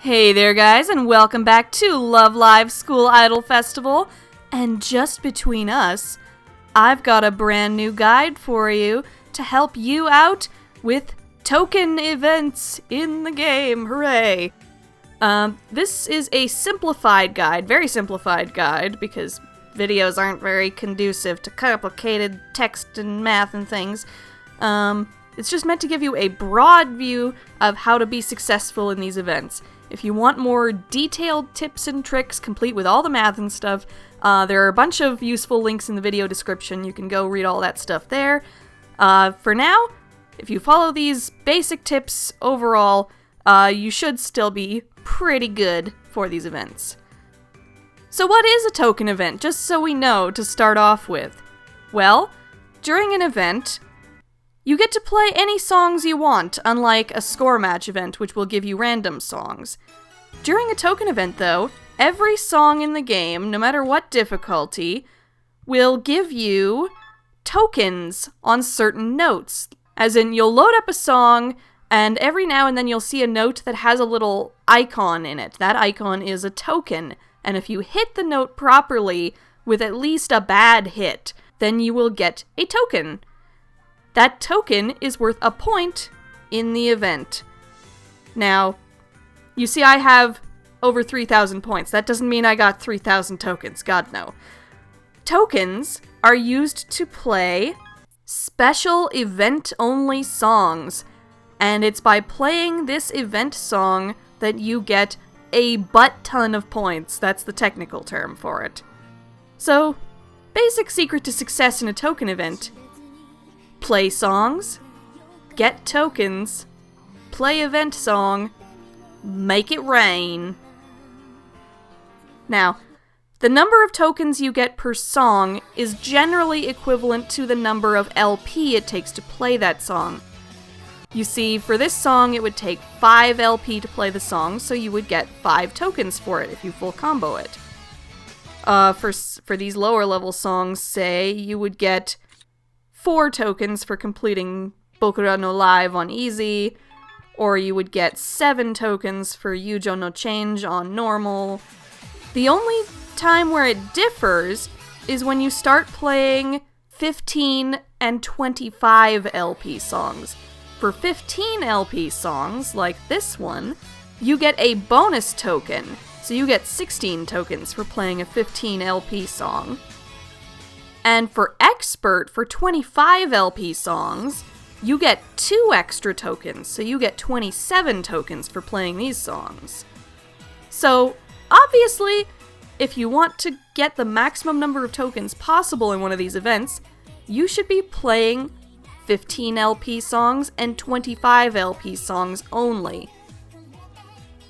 Hey there guys, and welcome back to Love Live School Idol Festival. And just between us, I've got a brand new guide for you to help you out with token events in the game. Hooray! This is a simplified guide, very simplified guide, because videos aren't very conducive to complicated text and math and things. It's just meant to give you a broad view of how to be successful in these events. If you want more detailed tips and tricks, complete with all the math and stuff, there are a bunch of useful links in the video description. You can go read all that stuff there. For now, if you follow these basic tips overall, you should still be pretty good for these events. So what is a token event, just so we know to start off with? Well, during an event, you get to play any songs you want, unlike a score match event, which will give you random songs. During a token event, though, every song in the game, no matter what difficulty, will give you tokens on certain notes. As in, you'll load up a song, and every now and then you'll see a note that has a little icon in it. That icon is a token, and if you hit the note properly with at least a bad hit, then you will get a token. That token is worth a point in the event. Now, you see I have over 3,000 points. That doesn't mean I got 3,000 tokens. God, no. Tokens are used to play special event-only songs, and it's by playing this event song that you get a butt-ton of points. That's the technical term for it. So, basic secret to success in a token event: play songs, get tokens, play event song, make it rain. Now, the number of tokens you get per song is generally equivalent to the number of LP it takes to play that song. You see, for this song it would take 5 LP to play the song, so you would get 5 tokens for it if you full combo it. For these lower level songs, say, you would get 4 tokens for completing Bokura no Live on easy, or you would get 7 tokens for Yujo no Change on normal. The only time where it differs is when you start playing 15 and 25 LP songs. For 15 LP songs, like this one, you get a bonus token, so you get 16 tokens for playing a 15 LP song. And for Expert, for 25 LP songs, you get 2 extra tokens, so you get 27 tokens for playing these songs. So, obviously, if you want to get the maximum number of tokens possible in one of these events, you should be playing 15 LP songs and 25 LP songs only.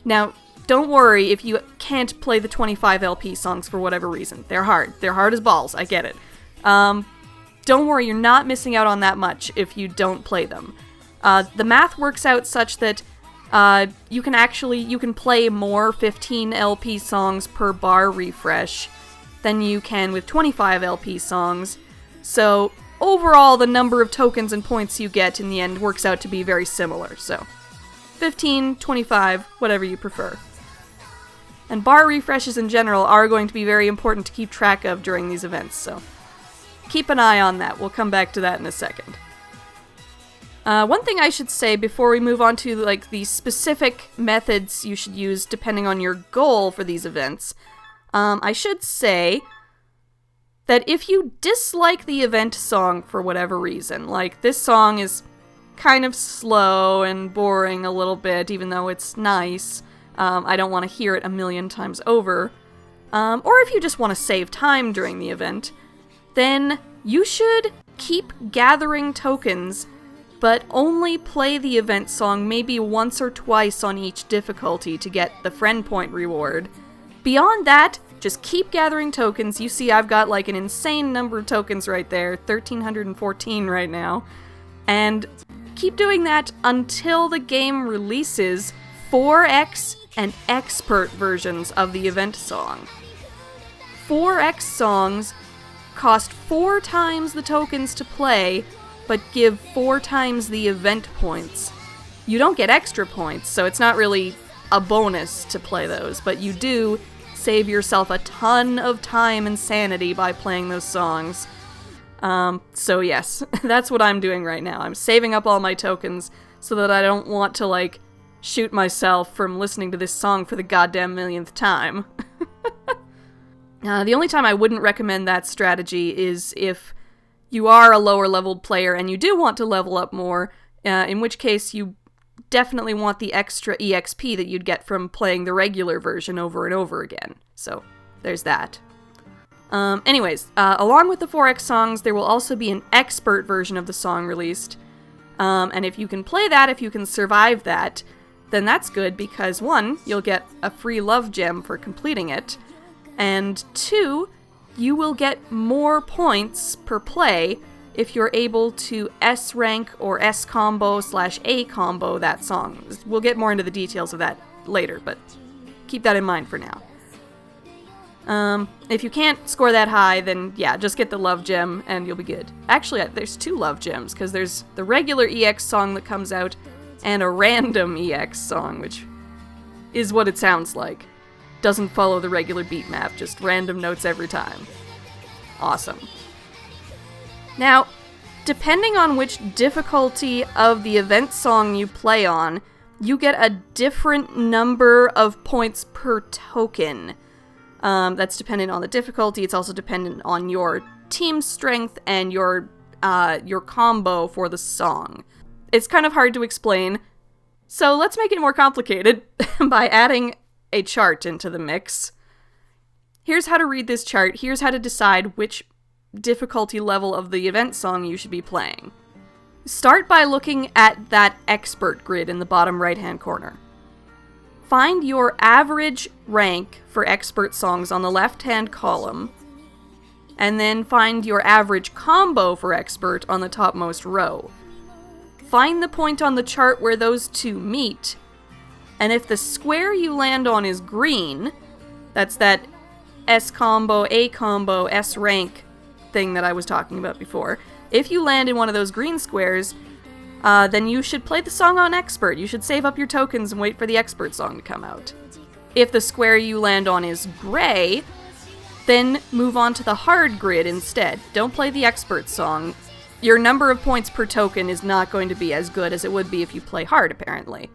Now, don't worry if you can't play the 25 LP songs for whatever reason. They're hard. They're hard as balls, I get it. Don't worry, you're not missing out on that much if you don't play them. The math works out such that you can play more 15 LP songs per bar refresh than you can with 25 LP songs. So overall, the number of tokens and points you get in the end works out to be very similar. So 15, 25, whatever you prefer. And bar refreshes in general are going to be very important to keep track of during these events, so keep an eye on that. We'll come back to that in a second. One thing I should say before we move on to the specific methods you should use depending on your goal for these events, I should say that if you dislike the event song for whatever reason, like this song is kind of slow and boring a little bit, even though it's nice, I don't want to hear it a million times over, or if you just want to save time during the event, then you should keep gathering tokens, but only play the event song maybe once or twice on each difficulty to get the friend point reward. Beyond that, just keep gathering tokens. You see I've got an insane number of tokens right there, 1,314 right now, and keep doing that until the game releases 4X and Expert versions of the event song. 4X songs cost 4 times the tokens to play, but give 4 times the event points. You don't get extra points, so it's not really a bonus to play those, but you do save yourself a ton of time and sanity by playing those songs. So yes, that's what I'm doing right now. I'm saving up all my tokens so that I don't want to, like, shoot myself from listening to this song for the goddamn millionth time. The only time I wouldn't recommend that strategy is if you are a lower leveled player and you do want to level up more, in which case you definitely want the extra EXP that you'd get from playing the regular version over and over again. So, there's that. Anyways, along with the 4X songs, there will also be an expert version of the song released. And if you can play that, if you can survive that, then that's good because 1, you'll get a free love gem for completing it, and 2, you will get more points per play if you're able to S rank or S combo / A combo that song. We'll get more into the details of that later, but keep that in mind for now. If you can't score that high, then yeah, just get the love gem and you'll be good. Actually, there's 2 love gems, because there's the regular EX song that comes out and a random EX song, which is what it sounds like. Doesn't follow the regular beat map, just random notes every time. Awesome. Now, depending on which difficulty of the event song you play on, you get a different number of points per token. That's dependent on the difficulty. It's also dependent on your team strength and your combo for the song. It's kind of hard to explain, so let's make it more complicated by adding a chart into the mix. Here's how to read this chart. Here's how to decide which difficulty level of the event song you should be playing. Start by looking at that expert grid in the bottom right-hand corner. Find your average rank for expert songs on the left-hand column, and then find your average combo for expert on the topmost row. Find the point on the chart where those two meet, and if the square you land on is green, that's that S combo, A combo, S rank thing that I was talking about before. If you land in one of those green squares, then you should play the song on expert. You should save up your tokens and wait for the expert song to come out. If the square you land on is gray, then move on to the hard grid instead. Don't play the expert song. Your number of points per token is not going to be as good as it would be if you play hard, apparently.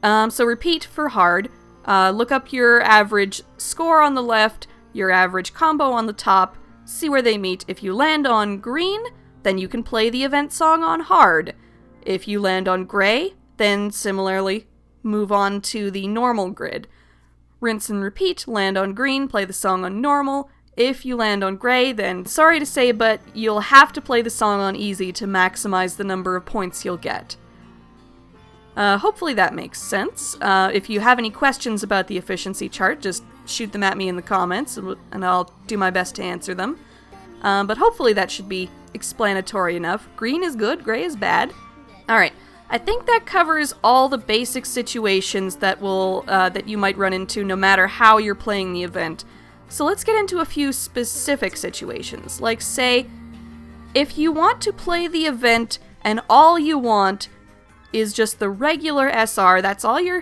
So repeat for hard. Look up your average score on the left, your average combo on the top, see where they meet. If you land on green, then you can play the event song on hard. If you land on gray, then similarly, move on to the normal grid. Rinse and repeat, land on green, play the song on normal. If you land on gray, then sorry to say, but you'll have to play the song on easy to maximize the number of points you'll get. Hopefully that makes sense. If you have any questions about the efficiency chart, just shoot them at me in the comments, and I'll do my best to answer them. But hopefully that should be explanatory enough. Green is good, gray is bad. Alright, I think that covers all the basic situations that you might run into no matter how you're playing the event. So let's get into a few specific situations. Like, say, if you want to play the event and all you want is just the regular SR, that's all you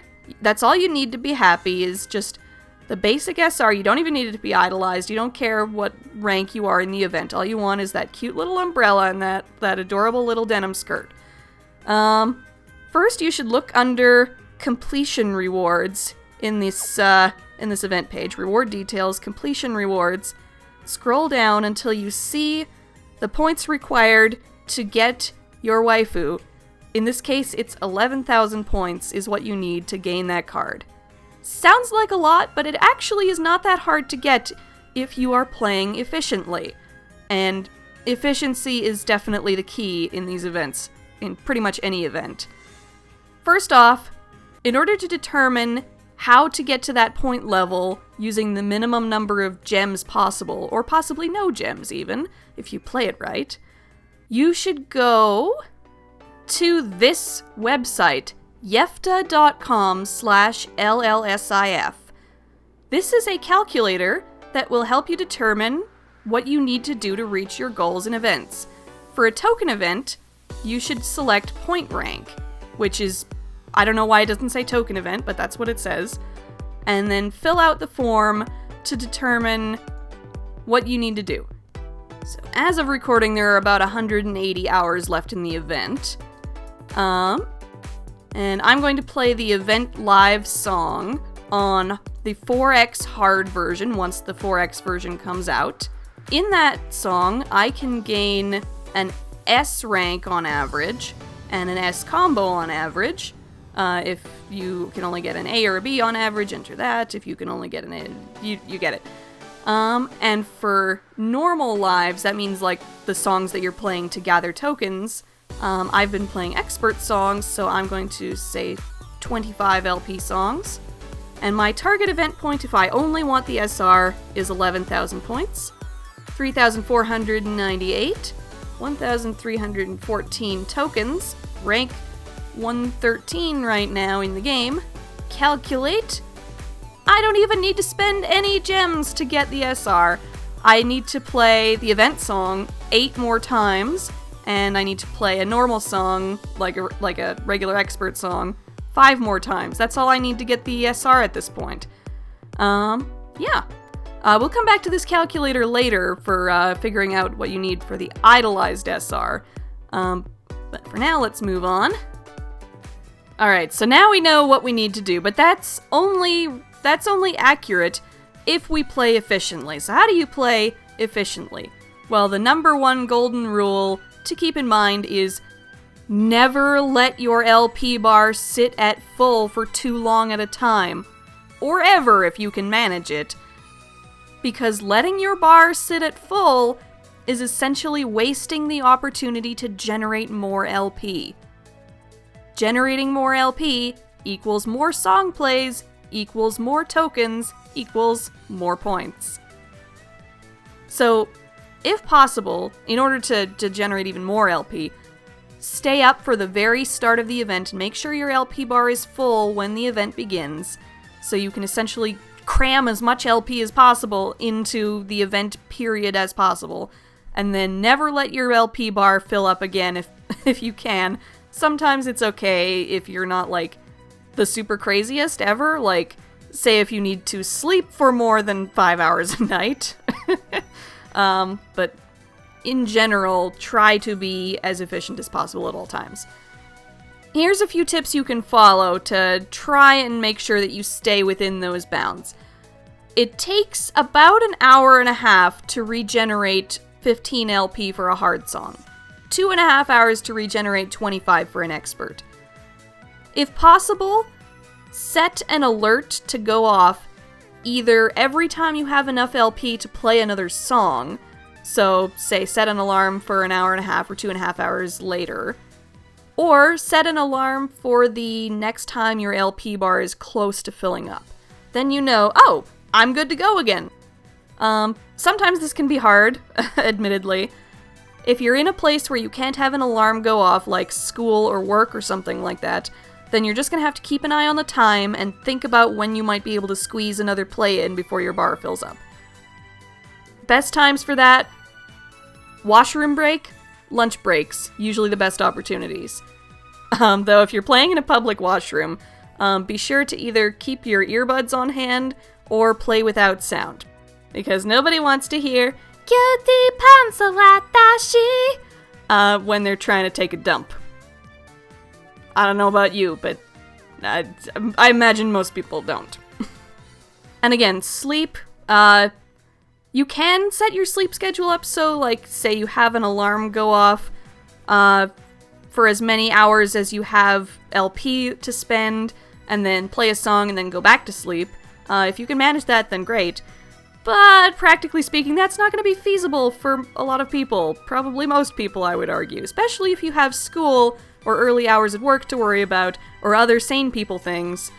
need to be happy, is just the basic SR. You don't even need it to be idolized. You don't care what rank you are in the event. All you want is that cute little umbrella and that adorable little denim skirt. First, you should look under completion rewards in this event page. Reward details, completion rewards. Scroll down until you see the points required to get your waifu. In this case, it's 11,000 points is what you need to gain that card. Sounds like a lot, but it actually is not that hard to get if you are playing efficiently. And efficiency is definitely the key in these events, in pretty much any event. First off, in order to determine how to get to that point level using the minimum number of gems possible, or possibly no gems even, if you play it right, you should go to this website, yefta.com/LLSIF. This is a calculator that will help you determine what you need to do to reach your goals in events. For a token event, you should select point rank, which is I don't know why it doesn't say token event, but that's what it says. And then fill out the form to determine what you need to do. So as of recording, there are about 180 hours left in the event. And I'm going to play the event live song on the 4X hard version once the 4X version comes out. In that song, I can gain an S rank on average and an S combo on average. If you can only get an A or a B on average, enter that. If you can only get an A, you get it. And for normal lives, that means like the songs that you're playing to gather tokens. I've been playing expert songs, so I'm going to say 25 LP songs. And my target event point, if I only want the SR, is 11,000 points. 3,498. 1,314 tokens. Rank 113 right now in the game. Calculate. I don't even need to spend any gems to get the SR. I need to play the event song 8 more times, and I need to play a normal song, like a regular expert song, 5 more times. That's all I need to get the SR at this point. Yeah. We'll come back to this calculator later for figuring out what you need for the idolized SR. But for now, let's move on. Alright, so now we know what we need to do, but that's only accurate if we play efficiently. So how do you play efficiently? Well, the number one golden rule to keep in mind is never let your LP bar sit at full for too long at a time, or ever if you can manage it, because letting your bar sit at full is essentially wasting the opportunity to generate more LP. Generating more LP equals more song plays, equals more tokens, equals more points. So, if possible, in order to generate even more LP, stay up for the very start of the event and make sure your LP bar is full when the event begins, so you can essentially cram as much LP as possible into the event period as possible, and then never let your LP bar fill up again if you can. Sometimes it's okay if you're not, like, the super craziest ever, like, say if you need to sleep for more than 5 hours a night. But in general, try to be as efficient as possible at all times. Here's a few tips you can follow to try and make sure that you stay within those bounds. It takes about an hour and a half to regenerate 15 LP for a hard song. 2.5 hours to regenerate 25 for an expert. If possible, set an alert to go off either every time you have enough LP to play another song, so say set an alarm for an hour and a half or 2.5 hours later, or set an alarm for the next time your LP bar is close to filling up. Then you know, oh, I'm good to go again. Sometimes this can be hard, admittedly. If you're in a place where you can't have an alarm go off, like school or work or something like that, then you're just gonna have to keep an eye on the time and think about when you might be able to squeeze another play in before your bar fills up. Best times for that: washroom break, lunch breaks, usually the best opportunities. Though if you're playing in a public washroom, be sure to either keep your earbuds on hand or play without sound, because nobody wants to hear "Cutie pencil watashi" when they're trying to take a dump. I don't know about you, but I imagine most people don't. And again, sleep. You can set your sleep schedule up so, like, say you have an alarm go off for as many hours as you have LP to spend, and then play a song and then go back to sleep. If you can manage that, then great. But practically speaking, that's not going to be feasible for a lot of people. Probably most people, I would argue. Especially if you have school or early hours at work to worry about, or other sane people things.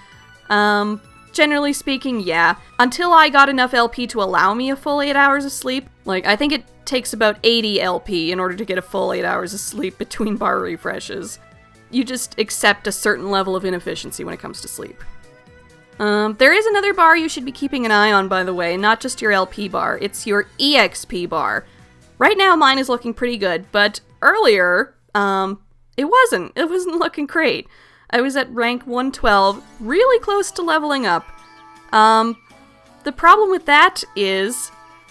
Generally speaking, yeah. Until I got enough LP to allow me a full 8 hours of sleep, like, I think it takes about 80 LP in order to get a full 8 hours of sleep between bar refreshes. You just accept a certain level of inefficiency when it comes to sleep. There is another bar you should be keeping an eye on, by the way, not just your LP bar. It's your EXP bar. Right now, mine is looking pretty good, but earlier, it wasn't looking great. I was at rank 112, really close to leveling up. The problem with that is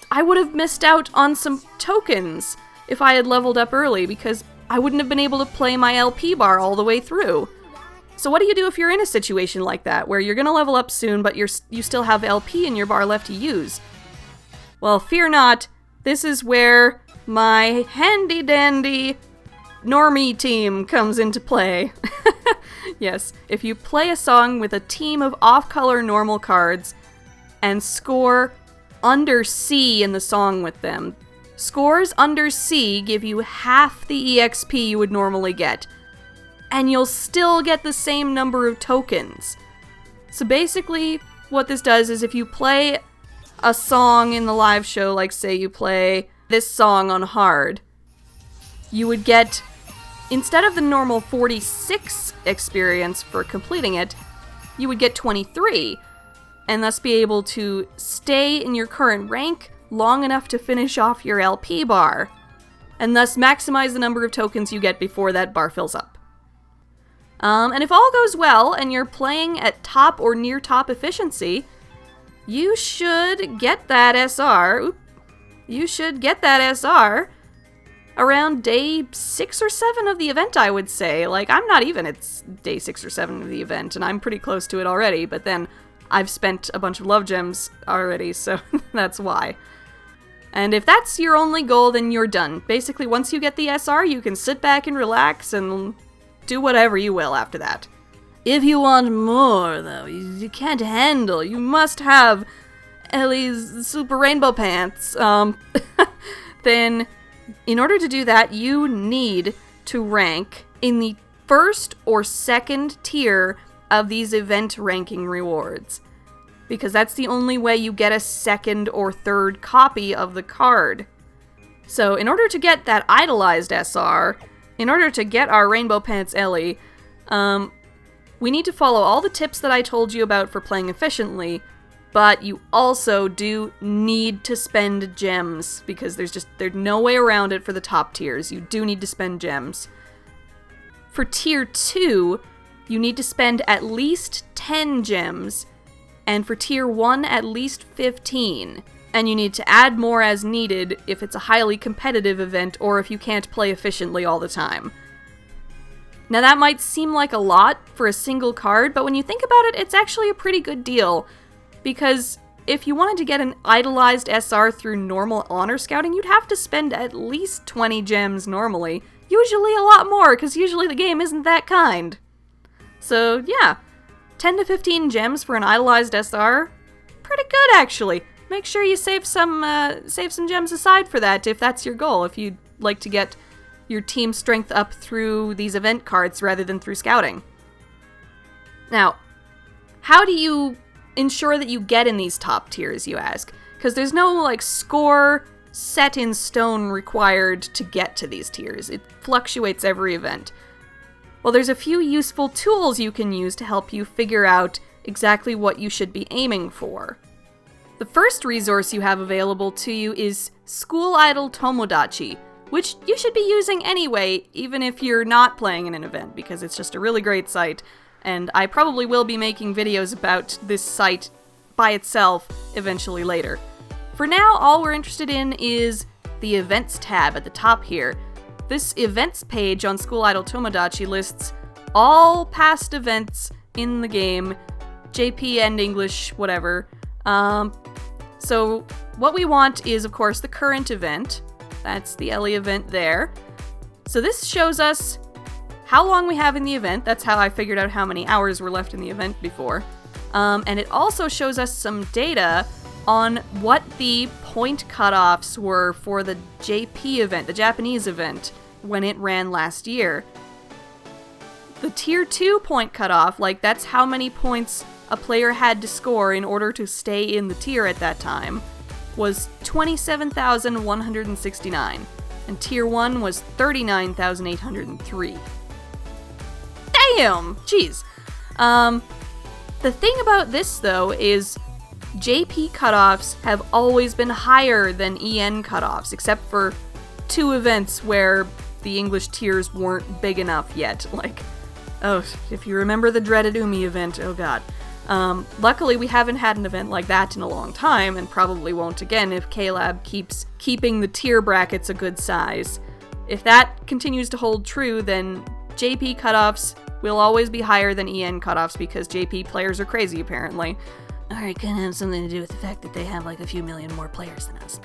I would have missed out on some tokens if I had leveled up early, because I wouldn't have been able to play my LP bar all the way through. So what do you do if you're in a situation like that, where you're gonna level up soon, but you still have LP in your bar left to use? Well, fear not, this is where my handy-dandy normie team comes into play. Yes, if you play a song with a team of off-color normal cards and score under C in the song with them, scores under C give you half the EXP you would normally get, and you'll still get the same number of tokens. So basically, what this does is if you play a song in the live show, like say you play this song on hard, you would get, instead of the normal 46 experience for completing it, you would get 23, and thus be able to stay in your current rank long enough to finish off your LP bar, and thus maximize the number of tokens you get before that bar fills up. And if all goes well and you're playing at top or near top efficiency, you should get that SR. You should get that SR around day 6 or 7 of the event, I would say. Like, I'm not even at day 6 or 7 of the event, and I'm pretty close to it already, but then I've spent a bunch of love gems already, so that's why. And if that's your only goal, then you're done. Basically, once you get the SR, you can sit back and relax and do whatever you will after that. If you want more, though, you can't handle, you must have Ellie's Super Rainbow Pants, then in order to do that, you need to rank in the first or second tier of these event ranking rewards, because that's the only way you get a second or third copy of the card. So in order to get that idolized SR, in order to get our Rainbow Pants Ellie, we need to follow all the tips that I told you about for playing efficiently, but you also do need to spend gems, because there's no way around it for the top tiers. You do need to spend gems. For tier 2, you need to spend at least 10 gems, and for tier 1, at least 15. And you need to add more as needed if it's a highly competitive event or if you can't play efficiently all the time. Now that might seem like a lot for a single card, but when you think about it, it's actually a pretty good deal. Because if you wanted to get an idolized SR through normal honor scouting, you'd have to spend at least 20 gems normally. Usually a lot more, because usually the game isn't that kind. So yeah, 10 to 15 gems for an idolized SR, pretty good actually. Make sure you save some gems aside for that if that's your goal, if you'd like to get your team strength up through these event cards rather than through scouting. Now, how do you ensure that you get in these top tiers, you ask? Because there's no, like, score set in stone required to get to these tiers. It fluctuates every event. Well, there's a few useful tools you can use to help you figure out exactly what you should be aiming for. The first resource you have available to you is School Idol Tomodachi, which you should be using anyway, even if you're not playing in an event, because it's just a really great site, and I probably will be making videos about this site by itself eventually later. For now, all we're interested in is the Events tab at the top here. This Events page on School Idol Tomodachi lists all past events in the game, JP and English, whatever. So what we want is, of course, the current event. That's the Ellie event there. So this shows us how long we have in the event. That's how I figured out how many hours were left in the event before. And it also shows us some data on what the point cutoffs were for the JP event, the Japanese event, when it ran last year. The tier 2 point cutoff, like that's how many points a player had to score in order to stay in the tier at that time, was 27,169, and tier 1 was 39,803. Damn! Jeez. The thing about this, though, is JP cutoffs have always been higher than EN cutoffs, except for 2 events where the English tiers weren't big enough yet, like Oh, if you remember the dreaded Umi event, oh god. Luckily, we haven't had an event like that in a long time, and probably won't again if K-Lab keeps keeping the tier brackets a good size. If that continues to hold true, then JP cutoffs will always be higher than EN cutoffs because JP players are crazy, apparently. Alright, could have something to do with the fact that they have like a few million more players than us.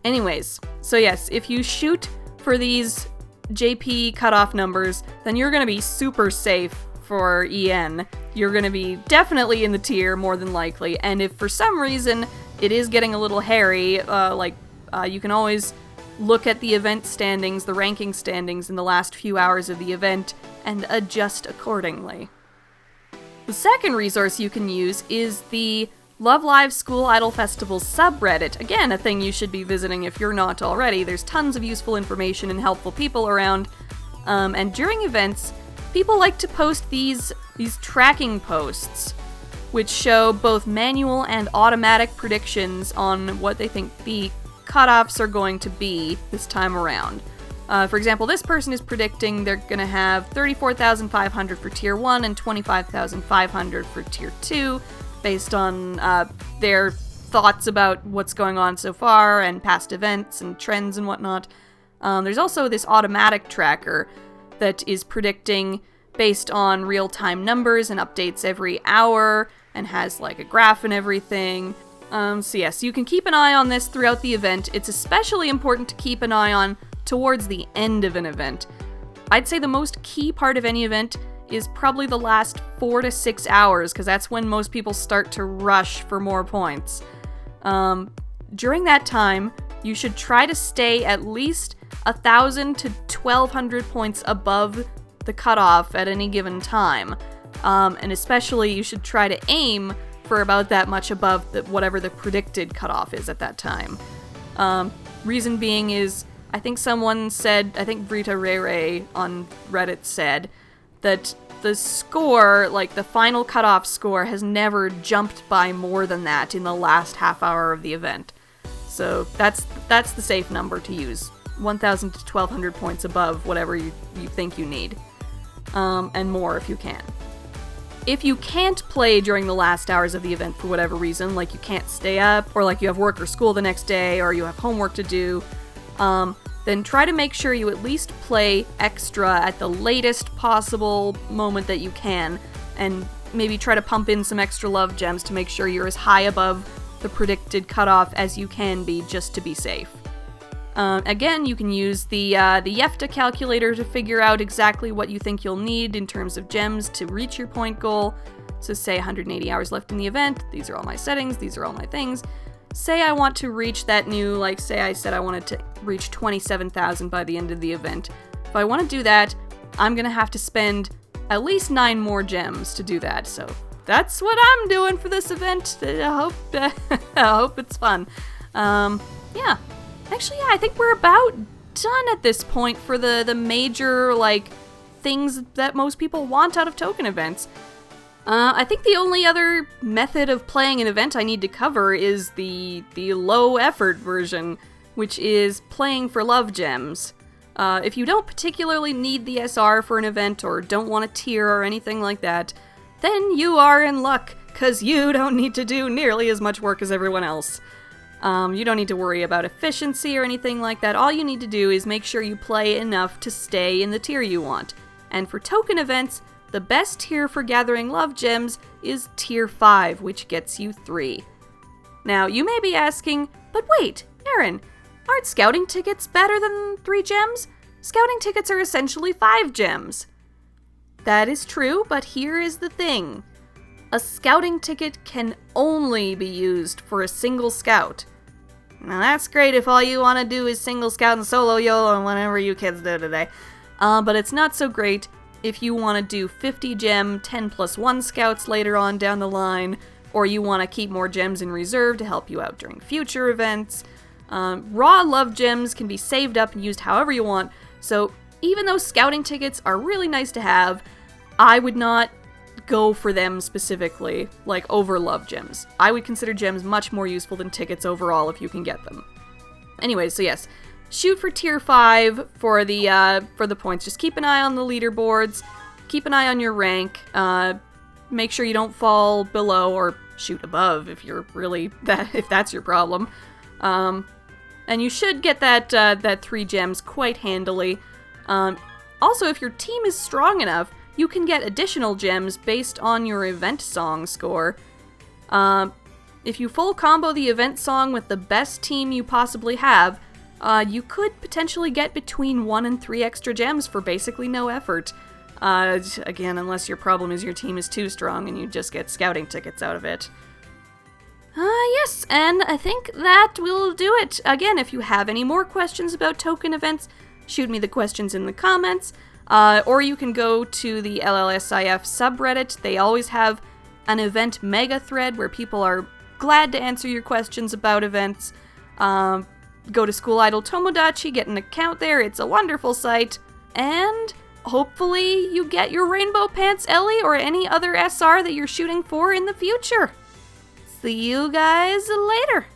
Anyways, so yes, if you shoot for these JP cutoff numbers, then you're gonna be super safe for EN. You're gonna be definitely in the tier, more than likely, and if for some reason it is getting a little hairy, you can always look at the event standings, the ranking standings in the last few hours of the event, and adjust accordingly. The second resource you can use is the Love Live School Idol Festival subreddit. Again, a thing you should be visiting if you're not already. There's tons of useful information and helpful people around, and during events, people like to post these tracking posts, which show both manual and automatic predictions on what they think the cutoffs are going to be this time around. For example, this person is predicting they're going to have 34,500 for Tier 1 and 25,500 for Tier 2, based on their thoughts about what's going on so far and past events and trends and whatnot. There's also this automatic tracker that is predicting based on real-time numbers and updates every hour and has like a graph and everything. So yes, you can keep an eye on this throughout the event. It's especially important to keep an eye on towards the end of an event. I'd say the most key part of any event is probably the last 4 to 6 hours, because that's when most people start to rush for more points. During that time, you should try to stay at least 1,000 to 1,200 points above the cutoff at any given time. And especially, you should try to aim for about that much above whatever the predicted cutoff is at that time. Reason being is, I think someone said, I think VritraReiRei on Reddit said, that the score, like the final cutoff score, has never jumped by more than that in the last half hour of the event. So that's the safe number to use. 1,000 to 1,200 points above whatever you think you need. And more if you can. If you can't play during the last hours of the event for whatever reason, like you can't stay up, or like you have work or school the next day, or you have homework to do, then try to make sure you at least play extra at the latest possible moment that you can, and maybe try to pump in some extra love gems to make sure you're as high above the predicted cutoff as you can be, just to be safe. Again, you can use the Yefta calculator to figure out exactly what you think you'll need in terms of gems to reach your point goal. So say 180 hours left in the event, these are all my settings, these are all my things. Say I want to reach that new, like say I said I wanted to reach 27,000 by the end of the event. If I want to do that, I'm going to have to spend at least 9 more gems to do that. So that's what I'm doing for this event. I hope it's fun. Yeah. Actually, yeah, I think we're about done at this point for the major, like, things that most people want out of token events. I think the only other method of playing an event I need to cover is the low-effort version, which is playing for love gems. If you don't particularly need the SR for an event, or don't want a tier or anything like that, then you are in luck, because you don't need to do nearly as much work as everyone else. You don't need to worry about efficiency or anything like that. All you need to do is make sure you play enough to stay in the tier you want. And for token events, the best tier for gathering love gems is Tier 5, which gets you 3. Now, you may be asking, but wait, Aaron, aren't scouting tickets better than 3 gems? Scouting tickets are essentially 5 gems. That is true, but here is the thing. A scouting ticket can only be used for a single scout. Now that's great if all you want to do is single scout and solo YOLO and whatever you kids do today. But it's not so great if you want to do 50 gem 10+1 scouts later on down the line, or you want to keep more gems in reserve to help you out during future events. Raw love gems can be saved up and used however you want, so even though scouting tickets are really nice to have, I would not go for them specifically, like over love gems. I would consider gems much more useful than tickets overall if you can get them. Anyways, so yes, shoot for Tier 5 for the points. Just keep an eye on the leaderboards. keep an eye on your rank. Make sure you don't fall below or shoot above if you're really if that's your problem. And you should get that 3 gems quite handily. Also, if your team is strong enough, you can get additional gems based on your event song score. If you full combo the event song with the best team you possibly have, you could potentially get between 1 and 3 extra gems for basically no effort. Again, unless your problem is your team is too strong and you just get scouting tickets out of it. Yes, and I think that will do it. Again, if you have any more questions about token events, shoot me the questions in the comments, or you can go to the LLSIF subreddit. They always have an event mega thread where people are glad to answer your questions about events. Go to School Idol Tomodachi, get an account there. It's a wonderful site, and hopefully you get your Rainbow Pants Ellie or any other SR that you're shooting for in the future. See you guys later!